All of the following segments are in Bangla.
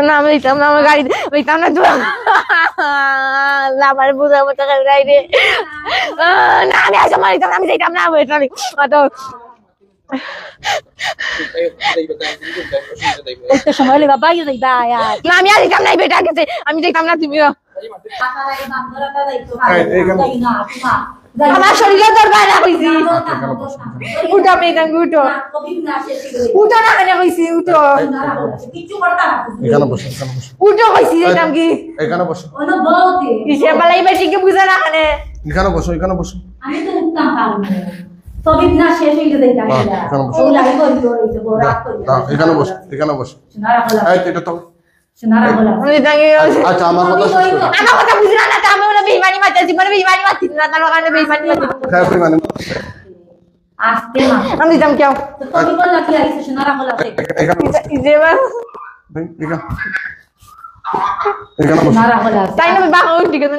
না আমি দিতাম না আমার গাড়ি দিতাম না আমার বুঝার মতো গাড়ি না আমি আসা মারিতাম আমি দিতাম না সময় লেবা বাইরে যাইবা না আমি আর দিতাম না বেটা গেছে আমি দিতাম না তুমিও আমার শরীরে দরকার না কইছি উঠো মেয়েটাকে উঠো উঠো না কেন কইছি উঠো এখানে বসো উঠো কইছি যেতাম কি এখানে বসো কিসে বালাই বেটিকে বুঝা না কেন এখানে বসো আমি তো উঠতাম পারবো তবে না শেষ হইতে দেই গাড়িটা ও লাগি করতে বড় রাত করতে এখানে বসো সোনারা গলা এই এটা তো সোনারা গলা আমি তাকে আচ্ছা আমার কথা বুঝলা না আমি বলে বেঈমানি মারতেছি মানে বেঈমানি মারতেছি না তার কারণে বেঈমানি মারতেছি খায় মানে আস্তে মা আমি দিতাম কেউ তো তুমি বললা কি আইছে সোনারা গলা এখানে যেবা এখানে বসো সোনারা গলা তাই না বাবা উঠি কেন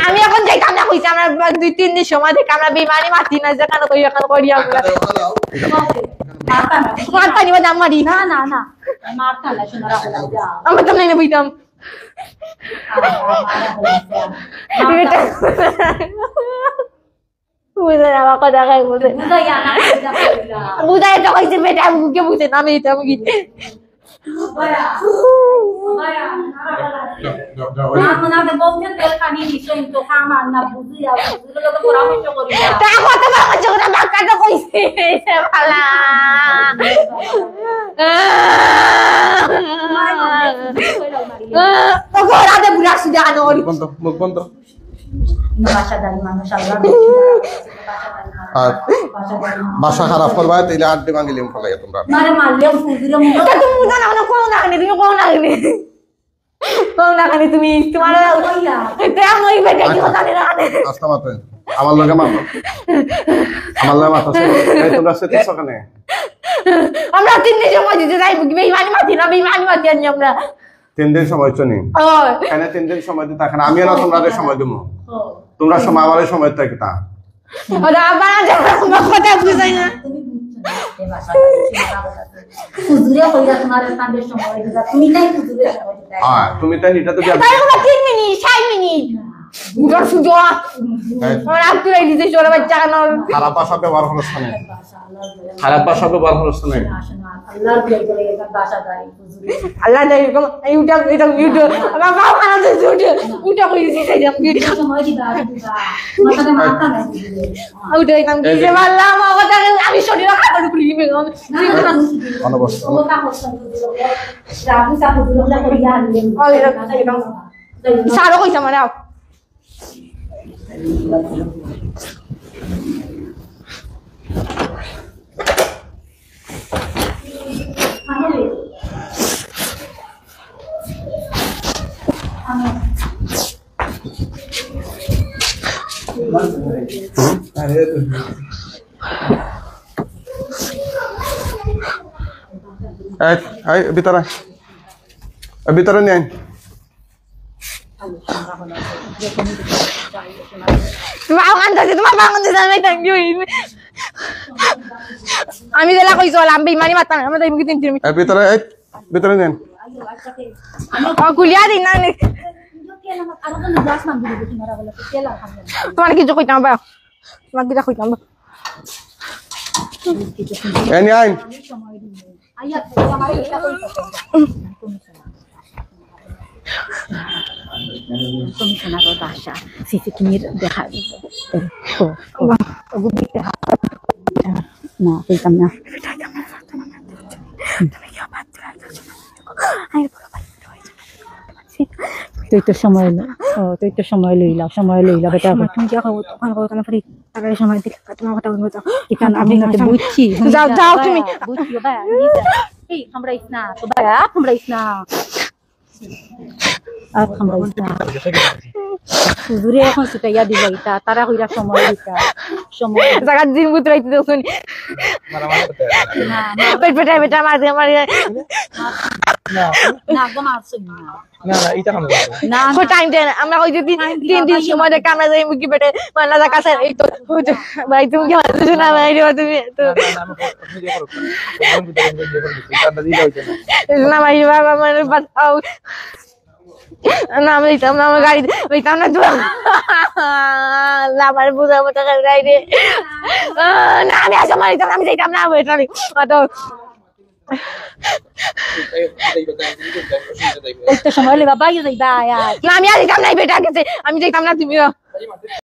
আমি এখন যাইতাম না কইছি আমরা 2-3 দিন সময় থেকে আমরা বেঈমানি মারতি না যে কেন কই এখন করি আমরা মারতা নিবা দাম মারি না না না মারতা না সোনারা গলা যা আমরা তো নাই বইতাম বুঝে না আমার কথা খাই বুঝে বুঝাইয়া না বুঝাই তো কইছে বেটা মুখে বুঝে না আমি এটা মুখে বায়া বায়া না না বলতে তেল পানি দিছো তো খামা না বুঝিয়া বুঝলে তো পরামর্শ করি তা কথা বলা জোরা বাক্কা তো কইছে ভালা তো ঘোড়াতে বুড়া সুজা আনোর মুখ বন্ধ বাসাদারি মানুষ আল্লাহ আর বাসা খারাপ করবা তাইলে আড্ডি ভাঙিলিম ফলাই তোমরা মারে মারলে ফুজিরে মুখ তুমি বুঝা না কোনো কোন না তুমি কোন না কোন না তুমি তোমার কইলা এটা আমি বেটা কি কথা না আস্তা মাত্র আমার লগে মারো এই তোমরা সেটা সকানে আমরা 3 দিন সময় দিতে যাই বেঈমানি মারতি না বেঈমানি মারতি আনি আমরা 3 দিন সময় চনি ওই এখানে 3 দিন সময় দিতে এখন আমি না তোমাদের সময় দেবো তোমরা সময় আমারে সময় থাকে তা ওরা আবার কথা বুঝাই না ফুজিরে কইলা তোমার কান্দের সময় দিতা তুমি নাই ফুজিরে সময় দিতা তুমি তাই এটা তো তাই 3 মিনিট 6 মিনিট বুঝার সুযোগ আর আপনি এই দিতে চলে বাচ্চা কেন খারাপ ভাষা ব্যবহার করছ না খারাপ ভাষা ব্যবহার করছ না আল্লাহর প্রিয় করে এটা বাসাদারি ফুজিরে আল্লাহ যাই কম ইউটিউব এটা ইউটিউব আমার বাবা খানা দিছে উঠে কই দিছে যাই আমি সময় দিবা দিবা মাথাটা মাথা না ফুজিরে উঠে কাম কি যে বললাম আমার কথা আমি শরীর খাবার খুলি দিবে অনবস ওটা হচ্ছে ফুজিরে রাবু সা ফুজিরে করিয়া আনলেন সারো কইছে মানে ভিতরে নেন আমি যেলা কইছো আমি বেঈমানি মারতাম আমরা তো এমনি 3 মিনিট ভিতরে নেন গুলিয়া দিন না তোমার কিছু কইতাম বা তোমার কিছু কইতাম বা এনি আইন কমিশনারের বাসা সিসিটিভির দেখা না কইতাম না তুই তো সময় লইলা বেটা তুমি কি খাবো তখন কথা না ফ্রি টাকা সময় দিলে তোমার কথা বলবো এখানে আমি না বুঝছি যাও তুমি বুঝছি ভাই এই আমরাইস না তো ভাই আমরাইস না আর আমরাইস না হুজুরে এখন সুটাইয়া দিল এটা তারা কইরা সময় দিতা সময় জায়গা দিন বুতরাইতে দেউছনি মারা পেট পেটা মার দে না না গো মারছ না না না এটা কাম না ও টাইম দেন আমরা ওই যে তিন দিন সময় দেখে আমরা যাই মুখি পেটে মানা যা কাছে এই তো ভাই তুমি কি হাসছো না ভাই রে তুমি তো না ভাই বাবা মানে বাঁচাও না আমি দিতাম না আমার গাড়ি দিতাম না তো আমার বুঝাবো টাকার গাড়ি রে না আমি আসো মারিতাম আমি দিতাম না ওইটা তো সময় হলে বাবা যাইবা না আমি আর দিতাম না বেটা গেছে আমি দিতাম না তুমিও